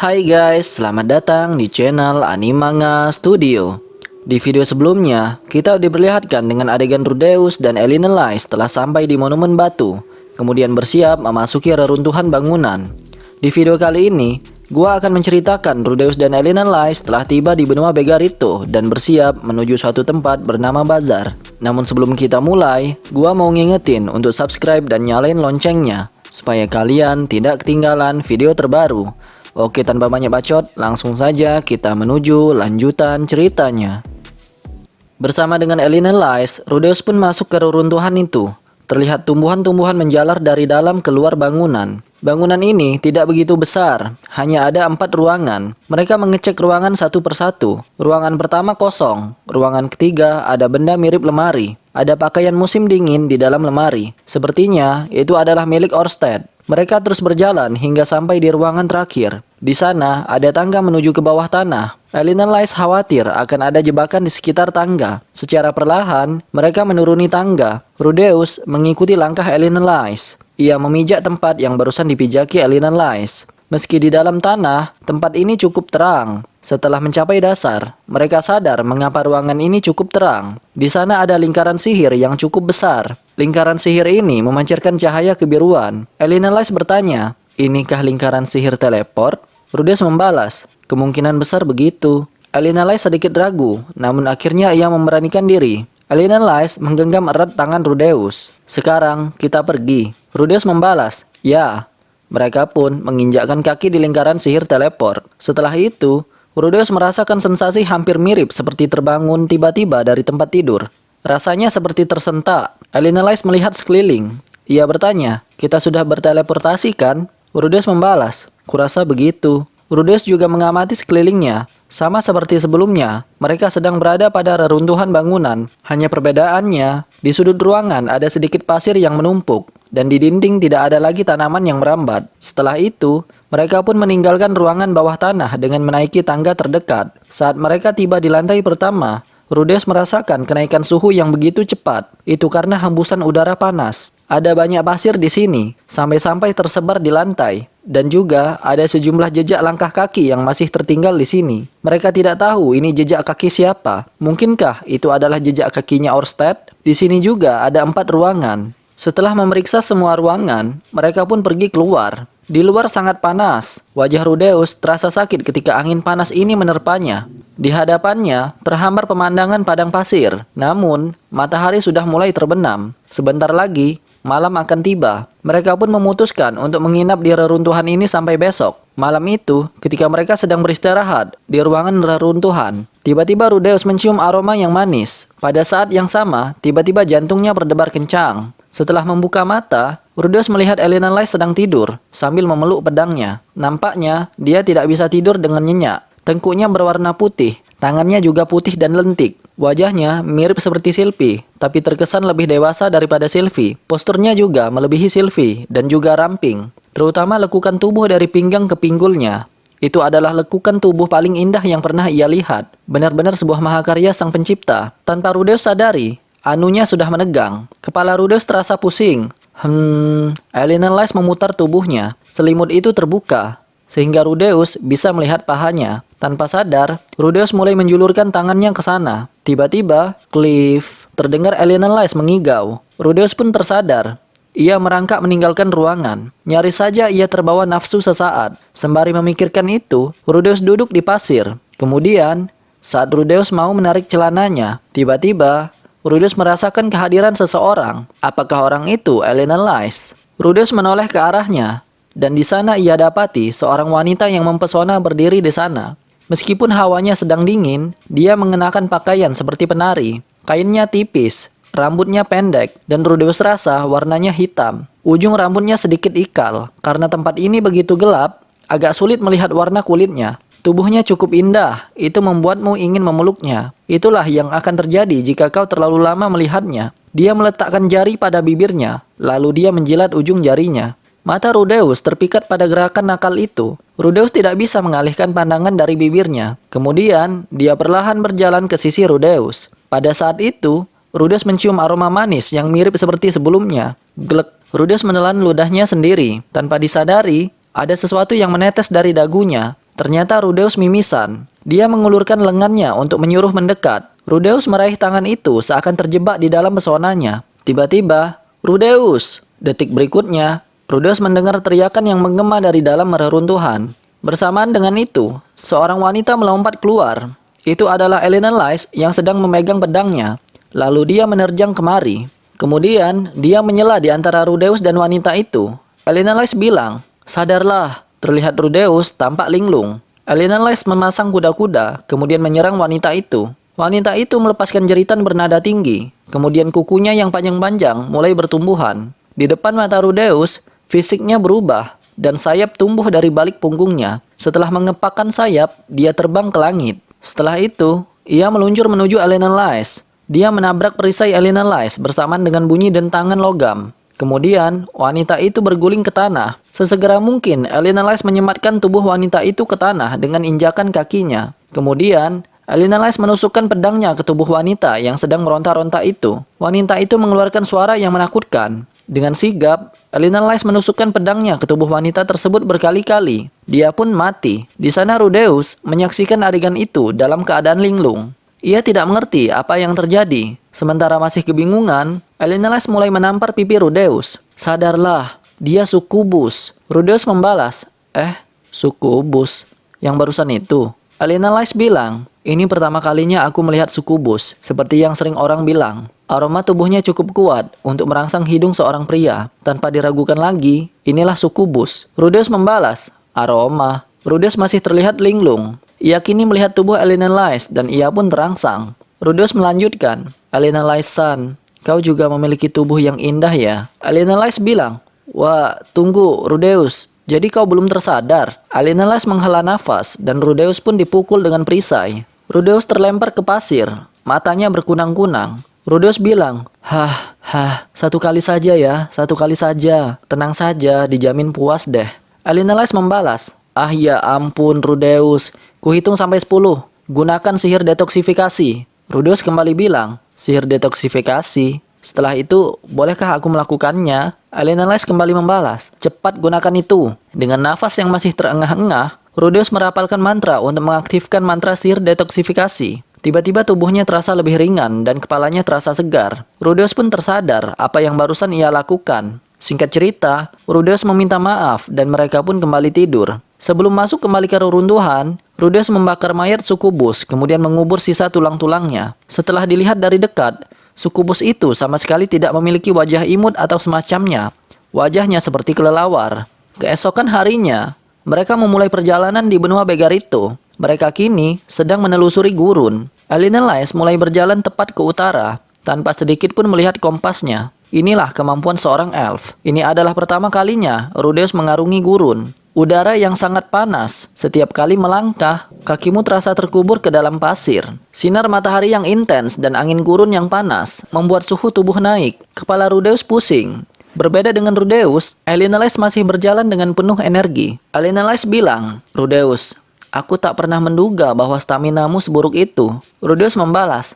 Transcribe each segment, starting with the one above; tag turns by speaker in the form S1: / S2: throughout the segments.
S1: Hai guys, selamat datang di channel Animanga Studio. Di video sebelumnya, kita diperlihatkan dengan adegan Rudeus dan Elena Lai setelah sampai di Monumen Batu, kemudian bersiap memasuki reruntuhan bangunan. Di video kali ini, gua akan menceritakan Rudeus dan Elena Lai setelah tiba di benua Begarito dan bersiap menuju suatu tempat bernama Bazar. Namun sebelum kita mulai, gua mau ngingetin untuk subscribe dan nyalain loncengnya, supaya kalian tidak ketinggalan video terbaru. Oke, tanpa banyak bacot, langsung saja kita menuju lanjutan ceritanya. Bersama dengan Elena Lais, Rudeus pun masuk ke reruntuhan itu. Terlihat tumbuhan-tumbuhan menjalar dari dalam keluar bangunan. Bangunan ini tidak begitu besar, hanya ada 4 ruangan. Mereka mengecek ruangan satu persatu. Ruangan pertama kosong, ruangan ketiga ada benda mirip lemari. Ada pakaian musim dingin di dalam lemari. Sepertinya itu adalah milik Orsted. Mereka terus berjalan hingga sampai di ruangan terakhir. Di sana ada tangga menuju ke bawah tanah. Elena Lais khawatir akan ada jebakan di sekitar tangga. Secara perlahan, mereka menuruni tangga. Rudeus mengikuti langkah Elena Lais. Ia memijak tempat yang barusan dipijaki Elena Lais. Meski di dalam tanah, tempat ini cukup terang. Setelah mencapai dasar, mereka sadar mengapa ruangan ini cukup terang. Di sana ada lingkaran sihir yang cukup besar. Lingkaran sihir ini memancarkan cahaya kebiruan. Elena Lais bertanya, "Inikah lingkaran sihir teleport?" Rudeus membalas, "Kemungkinan besar begitu." Elena Lais sedikit ragu, namun akhirnya ia memberanikan diri. Elena Lais menggenggam erat tangan Rudeus. "Sekarang kita pergi." Rudeus membalas, "Ya." Mereka pun menginjakkan kaki di lingkaran sihir teleport. Setelah itu, Rudeus merasakan sensasi hampir mirip seperti terbangun tiba-tiba dari tempat tidur. Rasanya seperti tersentak. Elena Lais melihat sekeliling. Ia bertanya, "Kita sudah berteleportasi kan?" Rudeus membalas, "Kurasa begitu." Rudeus juga mengamati sekelilingnya. Sama seperti sebelumnya, mereka sedang berada pada reruntuhan bangunan. Hanya perbedaannya, di sudut ruangan ada sedikit pasir yang menumpuk, dan di dinding tidak ada lagi tanaman yang merambat. Setelah itu, mereka pun meninggalkan ruangan bawah tanah dengan menaiki tangga terdekat. Saat mereka tiba di lantai pertama, Rudeus merasakan kenaikan suhu yang begitu cepat. Itu karena hembusan udara panas. Ada banyak pasir di sini, sampai-sampai tersebar di lantai. Dan juga ada sejumlah jejak langkah kaki yang masih tertinggal di sini. Mereka tidak tahu ini jejak kaki siapa. Mungkinkah itu adalah jejak kakinya Orsted? Di sini juga ada 4 ruangan. Setelah memeriksa semua ruangan, mereka pun pergi keluar. Di luar sangat panas. Wajah Rudeus terasa sakit ketika angin panas ini menerpanya. Di hadapannya terhambar pemandangan padang pasir. Namun, matahari sudah mulai terbenam. Sebentar lagi, malam akan tiba. Mereka pun memutuskan untuk menginap di reruntuhan ini sampai besok. Malam itu, ketika mereka sedang beristirahat di ruangan reruntuhan, tiba-tiba Rudeus mencium aroma yang manis. Pada saat yang sama, tiba-tiba jantungnya berdebar kencang. Setelah membuka mata, Rudeus melihat Elena Lais sedang tidur sambil memeluk pedangnya. Nampaknya dia tidak bisa tidur dengan nyenyak. Tengkuknya berwarna putih, tangannya juga putih dan lentik. Wajahnya mirip seperti Sylvie, tapi terkesan lebih dewasa daripada Sylvie. Posturnya juga melebihi Sylvie dan juga ramping, terutama lekukan tubuh dari pinggang ke pinggulnya. Itu adalah lekukan tubuh paling indah yang pernah ia lihat. Benar-benar sebuah mahakarya sang pencipta. Tanpa Rudeus sadari, anunya sudah menegang. Kepala Rudeus terasa pusing. Elena Lais memutar tubuhnya. Selimut itu terbuka, sehingga Rudeus bisa melihat pahanya. Tanpa sadar, Rudeus mulai menjulurkan tangannya ke sana. Tiba-tiba, Cliff, terdengar Elena Lais mengigau. Rudeus pun tersadar. Ia merangkak meninggalkan ruangan. Nyaris saja ia terbawa nafsu sesaat. Sembari memikirkan itu, Rudeus duduk di pasir. Kemudian, saat Rudeus mau menarik celananya, tiba-tiba, Rudeus merasakan kehadiran seseorang. Apakah orang itu Elena Lais? Rudeus menoleh ke arahnya. Dan di sana ia dapati seorang wanita yang mempesona berdiri di sana. Meskipun hawanya sedang dingin, dia mengenakan pakaian seperti penari. Kainnya tipis, rambutnya pendek, dan Rudeus rasa warnanya hitam. Ujung rambutnya sedikit ikal. Karena tempat ini begitu gelap, agak sulit melihat warna kulitnya. Tubuhnya cukup indah, itu membuatmu ingin memeluknya. Itulah yang akan terjadi jika kau terlalu lama melihatnya. Dia meletakkan jari pada bibirnya, lalu dia menjilat ujung jarinya. Mata Rudeus terpikat pada gerakan nakal itu. Rudeus tidak bisa mengalihkan pandangan dari bibirnya. Kemudian, dia perlahan berjalan ke sisi Rudeus. Pada saat itu, Rudeus mencium aroma manis yang mirip seperti sebelumnya. Glek. Rudeus menelan ludahnya sendiri. Tanpa disadari, ada sesuatu yang menetes dari dagunya. Ternyata Rudeus mimisan. Dia mengulurkan lengannya untuk menyuruh mendekat. Rudeus meraih tangan itu seakan terjebak di dalam pesonanya. Tiba-tiba, Rudeus! Detik berikutnya, Rudeus mendengar teriakan yang menggema dari dalam reruntuhan. Bersamaan dengan itu, seorang wanita melompat keluar. Itu adalah Elena Lys yang sedang memegang pedangnya. Lalu dia menerjang kemari. Kemudian, dia menyela di antara Rudeus dan wanita itu. Elena Lys bilang, "Sadarlah." Terlihat Rudeus tampak linglung. Elena Lys memasang kuda-kuda, kemudian menyerang wanita itu. Wanita itu melepaskan jeritan bernada tinggi. Kemudian kukunya yang panjang-panjang mulai bertumbuhan. Di depan mata Rudeus, fisiknya berubah dan sayap tumbuh dari balik punggungnya. Setelah mengepakkan sayap, dia terbang ke langit. Setelah itu, ia meluncur menuju Elena Lys. Dia menabrak perisai Elena Lys bersamaan dengan bunyi dentangan logam. Kemudian, wanita itu berguling ke tanah. Sesegera mungkin, Elena Lys menyematkan tubuh wanita itu ke tanah dengan injakan kakinya. Kemudian, Elena Lys menusukkan pedangnya ke tubuh wanita yang sedang meronta-ronta itu. Wanita itu mengeluarkan suara yang menakutkan. Dengan sigap, Elena Lys menusukkan pedangnya ke tubuh wanita tersebut berkali-kali. Dia pun mati. Di sana Rudeus menyaksikan adegan itu dalam keadaan linglung. Ia tidak mengerti apa yang terjadi. Sementara masih kebingungan, Elena Lys mulai menampar pipi Rudeus. "Sadarlah, dia sukubus." Rudeus membalas, sukubus? Yang barusan itu?" Elena Lys bilang, "Ini pertama kalinya aku melihat sukubus, seperti yang sering orang bilang. Aroma tubuhnya cukup kuat untuk merangsang hidung seorang pria. Tanpa diragukan lagi, inilah sukubus." Rudeus membalas, "Aroma." Rudeus masih terlihat linglung. Ia kini melihat tubuh Elena Lys dan ia pun terangsang. Rudeus melanjutkan, "Elena Lys-san, kau juga memiliki tubuh yang indah ya?" Elena Lys bilang, "Wah, tunggu Rudeus. Jadi kau belum tersadar?" Elena Lys menghela nafas dan Rudeus pun dipukul dengan perisai. Rudeus terlempar ke pasir. Matanya berkunang-kunang. Rudeus bilang, satu kali saja ya, satu kali saja. Tenang saja, dijamin puas deh." Elena Lys membalas, "Ya ampun Rudeus, kuhitung sampai 10. Gunakan sihir detoksifikasi." Rudeus kembali bilang, "Sihir detoksifikasi? Setelah itu, bolehkah aku melakukannya?" Elena Lys kembali membalas, "Cepat gunakan itu." Dengan nafas yang masih terengah-engah, Rudeus merapalkan mantra untuk mengaktifkan mantra sihir detoksifikasi. Tiba-tiba tubuhnya terasa lebih ringan dan kepalanya terasa segar. Rudeus pun tersadar apa yang barusan ia lakukan. Singkat cerita, Rudeus meminta maaf dan mereka pun kembali tidur. Sebelum masuk kembali ke reruntuhan, Rudeus membakar mayat sukubus kemudian mengubur sisa tulang-tulangnya. Setelah dilihat dari dekat, sukubus itu sama sekali tidak memiliki wajah imut atau semacamnya. Wajahnya seperti kelelawar. Keesokan harinya, mereka memulai perjalanan di benua Begarito. Mereka kini sedang menelusuri gurun. Elena Lys mulai berjalan tepat ke utara, tanpa sedikit pun melihat kompasnya. Inilah kemampuan seorang elf. Ini adalah pertama kalinya Rudeus mengarungi gurun. Udara yang sangat panas. Setiap kali melangkah, kakimu terasa terkubur ke dalam pasir. Sinar matahari yang intens dan angin gurun yang panas membuat suhu tubuh naik. Kepala Rudeus pusing. Berbeda dengan Rudeus, Elena Lys masih berjalan dengan penuh energi. Elena Lys bilang, "Rudeus, aku tak pernah menduga bahwa staminamu seburuk itu." Rudeus membalas,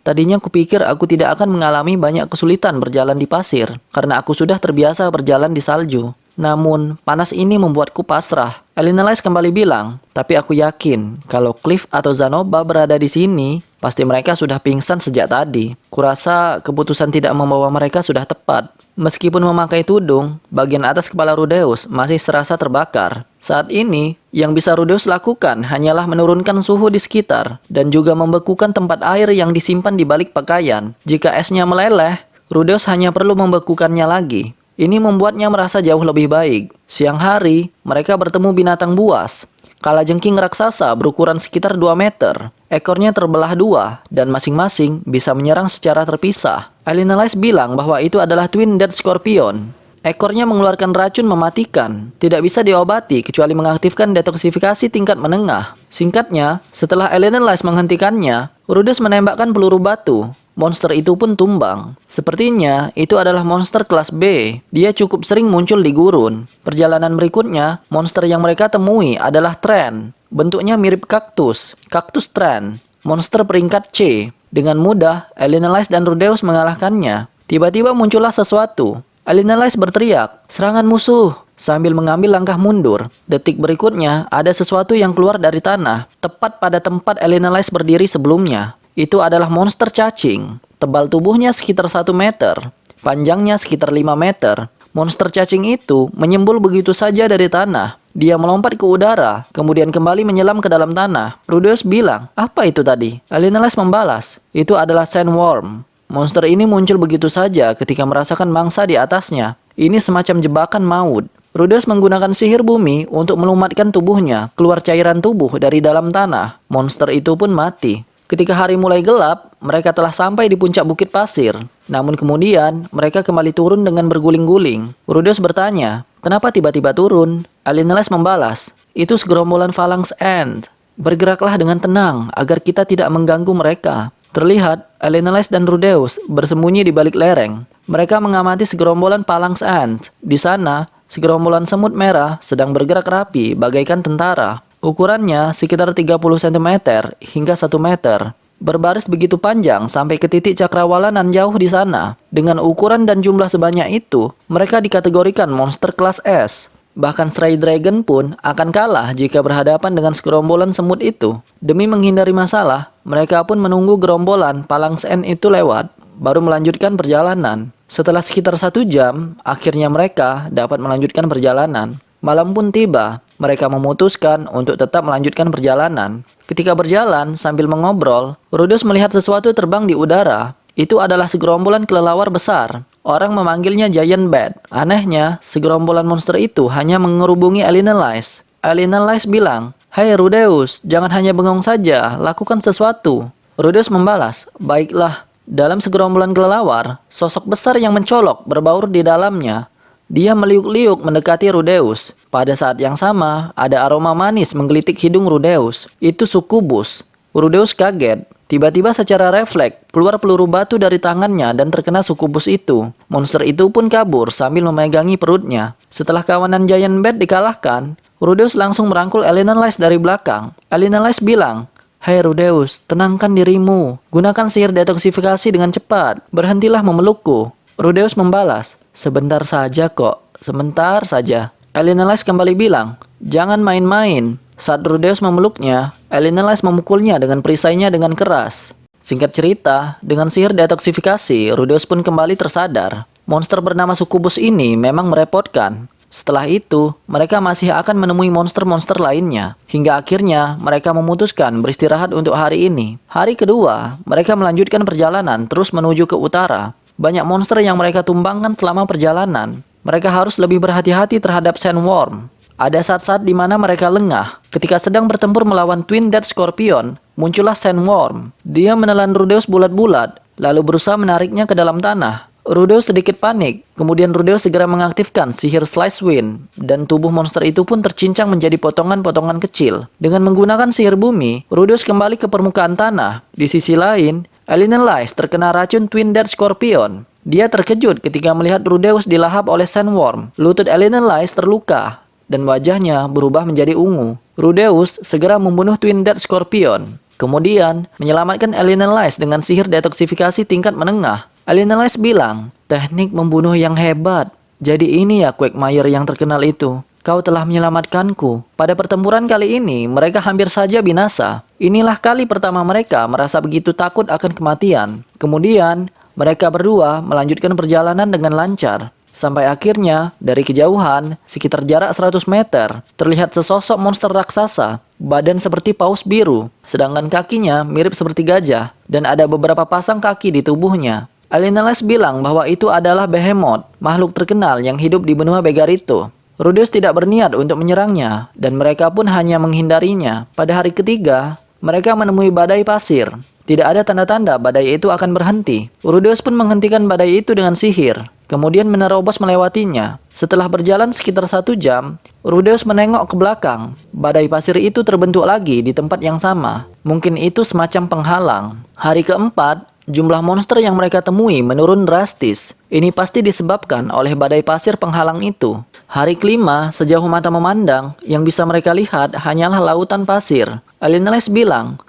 S1: tadinya kupikir aku tidak akan mengalami banyak kesulitan berjalan di pasir, karena aku sudah terbiasa berjalan di salju. Namun, panas ini membuatku pasrah." Elena Lys kembali bilang, "Tapi aku yakin, kalau Cliff atau Zanoba berada di sini, pasti mereka sudah pingsan sejak tadi. Kurasa keputusan tidak membawa mereka sudah tepat." Meskipun memakai tudung, bagian atas kepala Rudeus masih serasa terbakar. Saat ini, yang bisa Rudeus lakukan hanyalah menurunkan suhu di sekitar dan juga membekukan tempat air yang disimpan di balik pakaian. Jika esnya meleleh, Rudeus hanya perlu membekukannya lagi. Ini membuatnya merasa jauh lebih baik. Siang hari, mereka bertemu binatang buas. Kalajengking raksasa berukuran sekitar 2 meter. Ekornya terbelah 2 dan masing-masing bisa menyerang secara terpisah. Elena Lys bilang bahwa itu adalah Twin Death Scorpion. Ekornya mengeluarkan racun mematikan. Tidak bisa diobati kecuali mengaktifkan detoksifikasi tingkat menengah. Singkatnya, setelah Elena Lys menghentikannya, Rudeus menembakkan peluru batu. Monster itu pun tumbang. Sepertinya itu adalah monster kelas B. Dia cukup sering muncul di gurun. Perjalanan berikutnya, monster yang mereka temui adalah Tren. Bentuknya mirip kaktus. Kaktus Tren. Monster peringkat C. Dengan mudah, Elena Lys dan Rudeus mengalahkannya. Tiba-tiba muncullah sesuatu. Elena Lys berteriak, "Serangan musuh!" sambil mengambil langkah mundur. Detik berikutnya, ada sesuatu yang keluar dari tanah, tepat pada tempat Elena Lice berdiri sebelumnya. Itu adalah monster cacing. Tebal tubuhnya sekitar 1 meter, panjangnya sekitar 5 meter. Monster cacing itu menyembul begitu saja dari tanah. Dia melompat ke udara, kemudian kembali menyelam ke dalam tanah. Rudeus bilang, "Apa itu tadi?" Elena Lice membalas, "Itu adalah sandworm." Monster ini muncul begitu saja ketika merasakan mangsa di atasnya. Ini semacam jebakan maut. Rudeus menggunakan sihir bumi untuk melumatkan tubuhnya, keluar cairan tubuh dari dalam tanah. Monster itu pun mati. Ketika hari mulai gelap, mereka telah sampai di puncak bukit pasir. Namun kemudian, mereka kembali turun dengan berguling-guling. Rudeus bertanya, "Kenapa tiba-tiba turun?" Elena Lice membalas, "Itu segerombolan Phalanx Ant. Bergeraklah dengan tenang agar kita tidak mengganggu mereka." Terlihat, Elena Lice dan Rudeus bersembunyi di balik lereng. Mereka mengamati segerombolan Phalanx Ant. Di sana, segerombolan semut merah sedang bergerak rapi bagaikan tentara. Ukurannya sekitar 30 cm hingga 1 meter. Berbaris begitu panjang sampai ke titik cakrawalanan jauh di sana. Dengan ukuran dan jumlah sebanyak itu, mereka dikategorikan monster kelas S. Bahkan Stray Dragon pun akan kalah jika berhadapan dengan segerombolan semut itu. Demi menghindari masalah, mereka pun menunggu gerombolan Phalanx Ant itu lewat, baru melanjutkan perjalanan. Setelah sekitar 1 jam, akhirnya mereka dapat melanjutkan perjalanan. Malam pun tiba, mereka memutuskan untuk tetap melanjutkan perjalanan. Ketika berjalan sambil mengobrol, Rudeus melihat sesuatu terbang di udara. Itu adalah segerombolan kelelawar besar. Orang memanggilnya Giant Bat. Anehnya, segerombolan monster itu hanya mengerubungi Elena Lice. Elena Lice bilang, "Hai Rudeus, jangan hanya bengong saja, lakukan sesuatu." Rudeus membalas, "Baiklah." Dalam segerombolan kelelawar, sosok besar yang mencolok berbaur di dalamnya. Dia meliuk-liuk mendekati Rudeus. Pada saat yang sama, ada aroma manis menggelitik hidung Rudeus. Itu sukubus. Rudeus kaget. Tiba-tiba secara refleks, keluar peluru batu dari tangannya dan terkena sukubus itu. Monster itu pun kabur sambil memegangi perutnya. Setelah kawanan Giant Bat dikalahkan, Rudeus langsung merangkul Elena Lice dari belakang. Elena Lice bilang, "Hai Rudeus, tenangkan dirimu. Gunakan sihir detoksifikasi dengan cepat. Berhentilah memelukku." Rudeus membalas, "Sebentar saja kok, sebentar saja." Elena Lice kembali bilang, "Jangan main-main." Saat Rudeus memeluknya, Elena Lice memukulnya dengan perisainya dengan keras. Singkat cerita, dengan sihir detoksifikasi, Rudeus pun kembali tersadar. Monster bernama Sukubus ini memang merepotkan. Setelah itu, mereka masih akan menemui monster-monster lainnya. Hingga akhirnya, mereka memutuskan beristirahat untuk hari ini. Hari kedua, mereka melanjutkan perjalanan terus menuju ke utara. Banyak monster yang mereka tumbangkan selama perjalanan. Mereka harus lebih berhati-hati terhadap sandworm. Ada saat-saat di mana mereka lengah. Ketika sedang bertempur melawan Twin Death Scorpion, muncullah sandworm. Dia menelan Rudeus bulat-bulat, lalu berusaha menariknya ke dalam tanah. Rudeus sedikit panik, kemudian Rudeus segera mengaktifkan sihir Slice Wind, dan tubuh monster itu pun tercincang menjadi potongan-potongan kecil. Dengan menggunakan sihir bumi, Rudeus kembali ke permukaan tanah. Di sisi lain, Elena Lice terkena racun Twin Death Scorpion. Dia terkejut ketika melihat Rudeus dilahap oleh sandworm. Lutut Elena Lice terluka, dan wajahnya berubah menjadi ungu. Rudeus segera membunuh Twin Death Scorpion. Kemudian, menyelamatkan Elena Lice dengan sihir detoksifikasi tingkat menengah. Elena Lice bilang, "Teknik membunuh yang hebat. Jadi ini ya Quagmire yang terkenal itu. Kau telah menyelamatkanku." Pada pertempuran kali ini, mereka hampir saja binasa. Inilah kali pertama mereka merasa begitu takut akan kematian. Kemudian, mereka berdua melanjutkan perjalanan dengan lancar. Sampai akhirnya, dari kejauhan, sekitar jarak 100 meter, terlihat sesosok monster raksasa, badan seperti paus biru, sedangkan kakinya mirip seperti gajah, dan ada beberapa pasang kaki di tubuhnya. Elena Lice bilang bahwa itu adalah Behemoth, makhluk terkenal yang hidup di benua Begarito. Rudeus tidak berniat untuk menyerangnya, dan mereka pun hanya menghindarinya. Pada hari ketiga, mereka menemui badai pasir. Tidak ada tanda-tanda badai itu akan berhenti. Rudeus pun menghentikan badai itu dengan sihir, kemudian menerobos melewatinya. Setelah berjalan sekitar 1 jam, Rudeus menengok ke belakang. Badai pasir itu terbentuk lagi di tempat yang sama. Mungkin itu semacam penghalang. Hari keempat, jumlah monster yang mereka temui menurun drastis. Ini pasti disebabkan oleh badai pasir penghalang itu. Hari kelima, sejauh mata memandang, yang bisa mereka lihat hanyalah lautan pasir. Elena Lice bilang,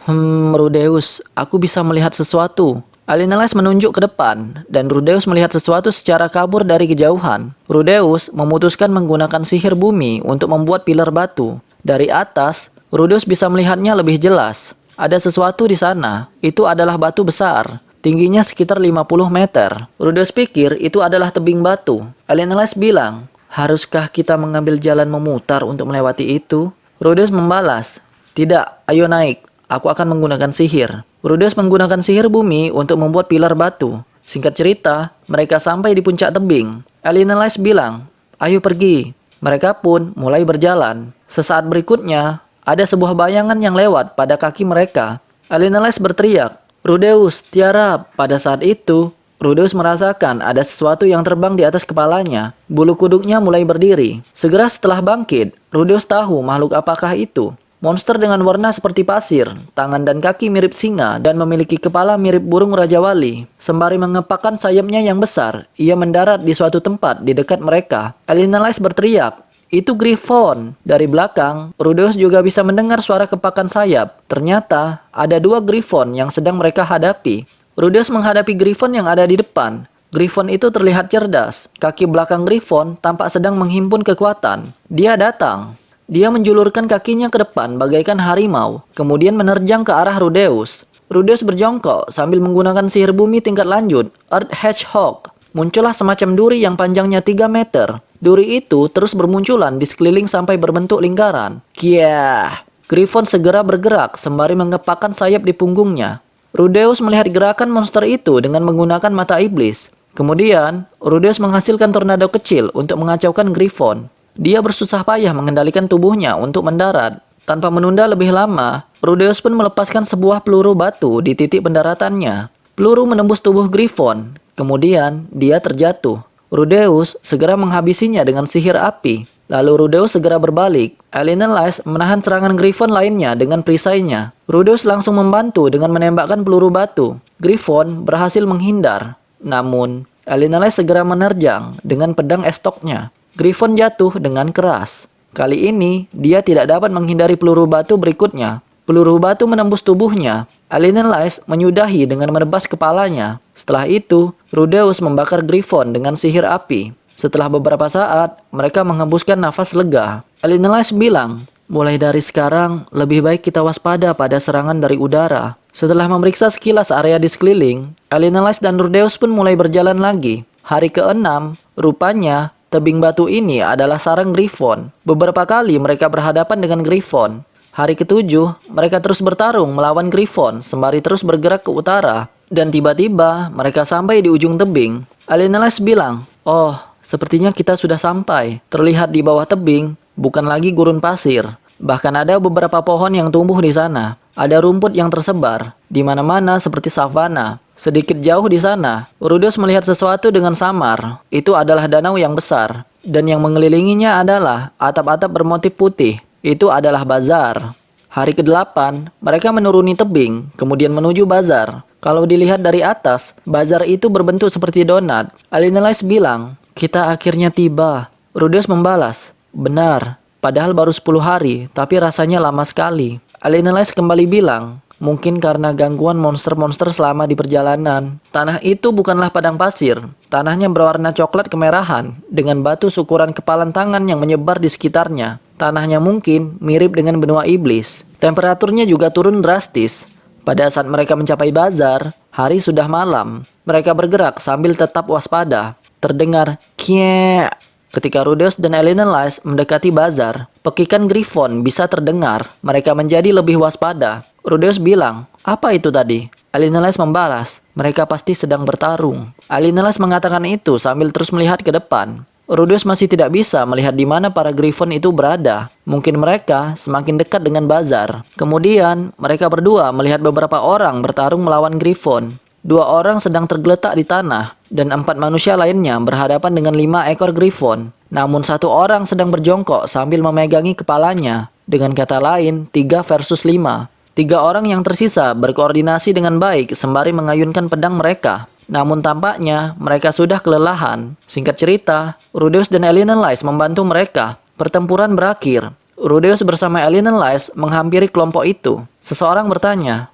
S1: Rudeus, aku bisa melihat sesuatu. Alinales menunjuk ke depan, dan Rudeus melihat sesuatu secara kabur dari kejauhan. Rudeus memutuskan menggunakan sihir bumi untuk membuat pilar batu. Dari atas, Rudeus bisa melihatnya lebih jelas. Ada sesuatu di sana. Itu adalah batu besar. Tingginya sekitar 50 meter. Rudeus pikir itu adalah tebing batu. Alinales bilang, "Haruskah kita mengambil jalan memutar untuk melewati itu?" Rudeus membalas, "Tidak, ayo naik. Aku akan menggunakan sihir." Rudeus menggunakan sihir bumi untuk membuat pilar batu. Singkat cerita, mereka sampai di puncak tebing. Alinales bilang, "Ayo pergi." Mereka pun mulai berjalan. Sesaat berikutnya, ada sebuah bayangan yang lewat pada kaki mereka. Alinales berteriak, "Rudeus, tiarap!" Pada saat itu, Rudeus merasakan ada sesuatu yang terbang di atas kepalanya. Bulu kuduknya mulai berdiri. Segera setelah bangkit, Rudeus tahu makhluk apakah itu. Monster dengan warna seperti pasir, tangan dan kaki mirip singa, dan memiliki kepala mirip burung Raja Wali. Sembari mengepakkan sayapnya yang besar, ia mendarat di suatu tempat di dekat mereka. Alinales berteriak, "Itu Griffon!" Dari belakang, Rudeus juga bisa mendengar suara kepakan sayap. Ternyata, ada 2 Griffon yang sedang mereka hadapi. Rudeus menghadapi Griffon yang ada di depan. Griffon itu terlihat cerdas. Kaki belakang Griffon tampak sedang menghimpun kekuatan. Dia datang. Dia menjulurkan kakinya ke depan bagaikan harimau, kemudian menerjang ke arah Rudeus. Rudeus berjongkok sambil menggunakan sihir bumi tingkat lanjut, Earth Hedgehog. Muncullah semacam duri yang panjangnya 3 meter. Duri itu terus bermunculan di sekeliling sampai berbentuk lingkaran. Kiah! Griffon segera bergerak sembari mengepakkan sayap di punggungnya. Rudeus melihat gerakan monster itu dengan menggunakan mata iblis. Kemudian, Rudeus menghasilkan tornado kecil untuk mengacaukan Griffon. Dia bersusah payah mengendalikan tubuhnya untuk mendarat. Tanpa menunda lebih lama, Rudeus pun melepaskan sebuah peluru batu di titik pendaratannya. Peluru menembus tubuh Griffon. Kemudian, dia terjatuh. Rudeus segera menghabisinya dengan sihir api. Lalu Rudeus segera berbalik. Alinales menahan serangan Griffon lainnya dengan perisainya. Rudeus langsung membantu dengan menembakkan peluru batu. Griffon berhasil menghindar. Namun, Alinales segera menerjang dengan pedang estoknya. Griffon jatuh dengan keras. Kali ini, dia tidak dapat menghindari peluru batu berikutnya. Peluru batu menembus tubuhnya. Alinales menyudahi dengan menebas kepalanya. Setelah itu, Rudeus membakar Griffon dengan sihir api. Setelah beberapa saat, mereka menghembuskan nafas lega. Alinales bilang, "Mulai dari sekarang, lebih baik kita waspada pada serangan dari udara." Setelah memeriksa sekilas area di sekeliling, Alinales dan Rudeus pun mulai berjalan lagi. Hari ke-6, rupanya, tebing batu ini adalah sarang Griffon. Beberapa kali mereka berhadapan dengan Griffon. Hari ke-7, mereka terus bertarung melawan Griffon sembari terus bergerak ke utara. Dan tiba-tiba, mereka sampai di ujung tebing. Alinales bilang, "Oh, sepertinya kita sudah sampai." Terlihat di bawah tebing, bukan lagi gurun pasir. Bahkan ada beberapa pohon yang tumbuh di sana. Ada rumput yang tersebar, di mana-mana seperti savana. Sedikit jauh di sana, Rudeus melihat sesuatu dengan samar. Itu adalah danau yang besar, dan yang mengelilinginya adalah atap-atap bermotif putih. Itu adalah bazar. Hari ke-8, mereka menuruni tebing, kemudian menuju bazar. Kalau dilihat dari atas, bazar itu berbentuk seperti donat. Alinales bilang, "Kita akhirnya tiba." Rudeus membalas, "Benar, padahal baru 10 hari, tapi rasanya lama sekali." Alinales kembali bilang, "Mungkin karena gangguan monster-monster selama di perjalanan." Tanah itu bukanlah padang pasir. Tanahnya berwarna coklat kemerahan, dengan batu seukuran kepalan tangan yang menyebar di sekitarnya. Tanahnya mungkin mirip dengan benua iblis. Temperaturnya juga turun drastis. Pada saat mereka mencapai bazar, hari sudah malam. Mereka bergerak sambil tetap waspada. Terdengar kiek. Ketika Rudeus dan Alinales mendekati bazar, pekikan Griffon bisa terdengar. Mereka menjadi lebih waspada. Rudeus bilang, "Apa itu tadi?" Alinales membalas, "Mereka pasti sedang bertarung." Alinales mengatakan itu sambil terus melihat ke depan. Rudeus masih tidak bisa melihat di mana para Griffon itu berada. Mungkin mereka semakin dekat dengan bazar. Kemudian, mereka berdua melihat beberapa orang bertarung melawan Griffon. 2 orang sedang tergeletak di tanah, dan 4 manusia lainnya berhadapan dengan 5 ekor Griffon. Namun 1 orang sedang berjongkok sambil memegangi kepalanya. Dengan kata lain, 3 versus 5. 3 orang yang tersisa berkoordinasi dengan baik sembari mengayunkan pedang mereka. Namun tampaknya mereka sudah kelelahan. Singkat cerita, Rudeus dan Alinales membantu mereka. Pertempuran berakhir. Rudeus bersama Alinales menghampiri kelompok itu. Seseorang bertanya,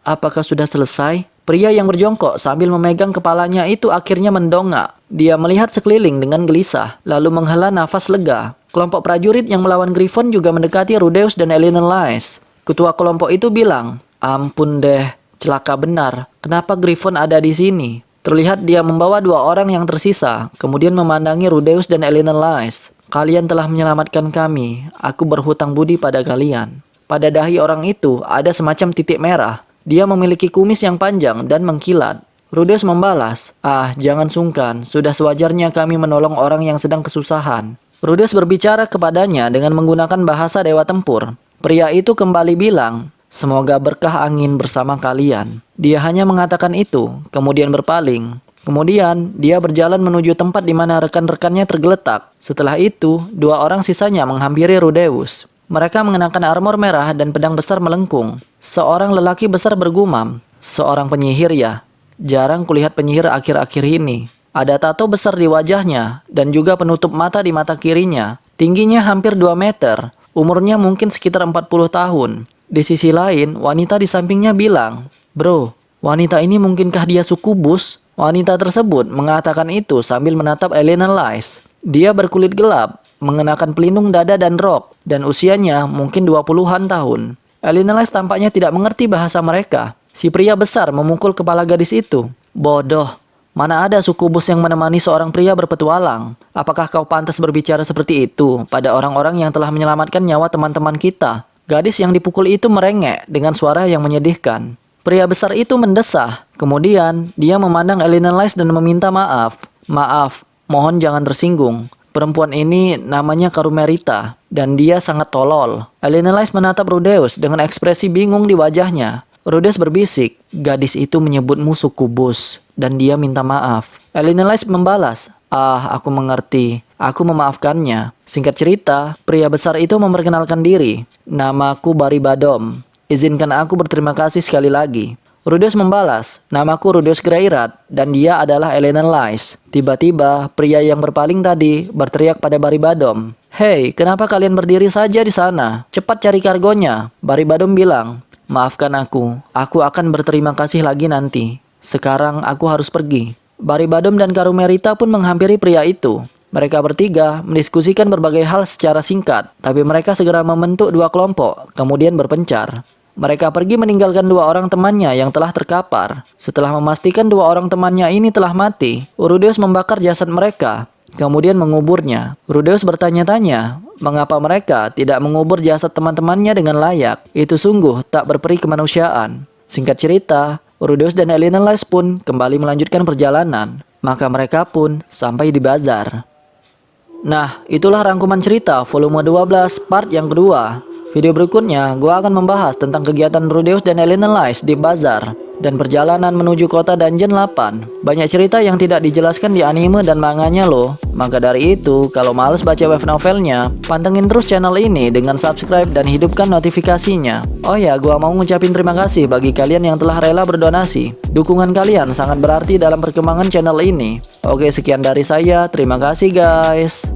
S1: apakah sudah selesai?" Pria yang berjongkok sambil memegang kepalanya itu akhirnya mendongak. Dia melihat sekeliling dengan gelisah, lalu menghela nafas lega. Kelompok prajurit yang melawan Griffon juga mendekati Rudeus dan Eleanor Lys. Ketua kelompok itu bilang, "Ampun deh, celaka benar. Kenapa Griffon ada di sini?" Terlihat dia membawa 2 orang yang tersisa, kemudian memandangi Rudeus dan Eleanor Lys. "Kalian telah menyelamatkan kami. Aku berhutang budi pada kalian." Pada dahi orang itu ada semacam titik merah. Dia memiliki kumis yang panjang dan mengkilat. Rudeus membalas, "Ah, jangan sungkan. Sudah sewajarnya kami menolong orang yang sedang kesusahan." Rudeus berbicara kepadanya dengan menggunakan bahasa dewa tempur. Pria itu kembali bilang, "Semoga berkah angin bersama kalian." Dia hanya mengatakan itu, kemudian berpaling. Kemudian, dia berjalan menuju tempat di mana rekan-rekannya tergeletak. Setelah itu, 2 orang sisanya menghampiri Rudeus. Mereka mengenakan armor merah dan pedang besar melengkung. Seorang lelaki besar bergumam, "Seorang penyihir ya? Jarang kulihat penyihir akhir-akhir ini." Ada tato besar di wajahnya dan juga penutup mata di mata kirinya. Tingginya hampir 2 meter. Umurnya mungkin sekitar 40 tahun. Di sisi lain, wanita di sampingnya bilang, "Bro, wanita ini mungkinkah dia sukubus?" Wanita tersebut mengatakan itu sambil menatap Eleanor Lys. Dia berkulit gelap, mengenakan pelindung dada dan rok, dan usianya mungkin 20-an tahun. Eleanor Lys tampaknya tidak mengerti bahasa mereka. Si pria besar memukul kepala gadis itu. "Bodoh, mana ada sukubus yang menemani seorang pria berpetualang? Apakah kau pantas berbicara seperti itu pada orang-orang yang telah menyelamatkan nyawa teman-teman kita?" Gadis yang dipukul itu merengek dengan suara yang menyedihkan. Pria besar itu mendesah. Kemudian, dia memandang Eleanor Lys dan meminta maaf. "Maaf, mohon jangan tersinggung. Perempuan ini namanya Karumerita, dan dia sangat tolol." Eleanor Lys menatap Rudeus dengan ekspresi bingung di wajahnya. Rudeus berbisik, "Gadis itu menyebutmu sukubus, dan dia minta maaf." Eleanor Lys membalas, "Ah, aku mengerti. Aku memaafkannya." Singkat cerita, pria besar itu memperkenalkan diri. "Namaku Baribadom. Izinkan aku berterima kasih sekali lagi." Rudeus membalas, "Namaku Rudeus Greyrat, dan dia adalah Eleanor Lys." Tiba-tiba, pria yang berpaling tadi berteriak pada Baribadom, "Hei, kenapa kalian berdiri saja di sana? Cepat cari kargonya." Baribadom bilang, "Maafkan aku akan berterima kasih lagi nanti. Sekarang aku harus pergi." Baribadom dan Karumerita pun menghampiri pria itu. Mereka bertiga mendiskusikan berbagai hal secara singkat, tapi mereka segera membentuk 2 kelompok, kemudian berpencar. Mereka pergi meninggalkan 2 orang temannya yang telah terkapar. Setelah memastikan 2 orang temannya ini telah mati, Rudeus membakar jasad mereka, kemudian menguburnya. Rudeus bertanya-tanya, mengapa mereka tidak mengubur jasad teman-temannya dengan layak? Itu sungguh tak berperi kemanusiaan. Singkat cerita, Rudeus dan Eleanor Lys pun kembali melanjutkan perjalanan. Maka mereka pun sampai di bazar. Nah, itulah rangkuman cerita volume 12 part yang kedua. Video berikutnya, gue akan membahas tentang kegiatan Rudeus dan Eleanor Lys di bazar dan perjalanan menuju kota Dungeon 8. Banyak cerita yang tidak dijelaskan di anime dan manganya loh. Maka dari itu, kalau males baca web novelnya, pantengin terus channel ini dengan subscribe dan hidupkan notifikasinya. Oh ya, gue mau ngucapin terima kasih bagi kalian yang telah rela berdonasi. Dukungan kalian sangat berarti dalam perkembangan channel ini. Oke, sekian dari saya. Terima kasih guys.